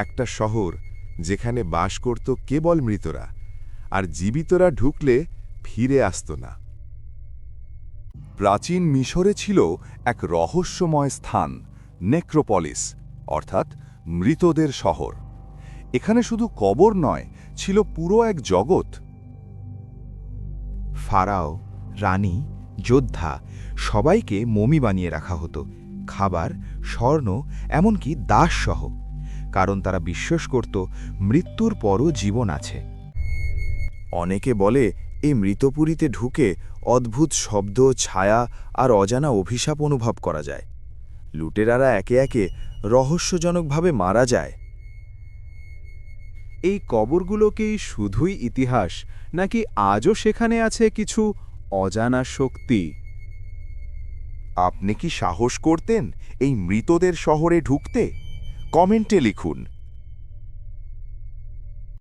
একটা শহর যেখানে বাস করত কেবল মৃতরা, আর জীবিতরা ঢুকলে ফিরে আসত না। প্রাচীন মিশরে ছিল এক রহস্যময় স্থান, নেক্রোপলিস, অর্থাৎ মৃতদের শহর। এখানে শুধু কবর নয়, ছিল পুরো এক জগৎ। ফারাও, রানী, যোদ্ধা সবাইকে মমি বানিয়ে রাখা হতো, খাবার, স্বর্ণ, এমনকি দাসসহ, কারণ তারা বিশ্বাস করত মৃত্যুর পরও জীবন আছে। অনেকে বলে এই মৃতপুরীতে ঢুকে অদ্ভুত শব্দ, ছায়া আর অজানা অভিশাপ অনুভব করা যায়। লুটেরারা একে একে রহস্যজনকভাবে মারা যায়। এই কবরগুলো কি শুধুই ইতিহাস, নাকি আজও সেখানে আছে কিছু অজানা শক্তি? আপনি কি সাহস করতেন এই মৃতদের শহরে ঢুকতে? কমেন্টে লিখুন।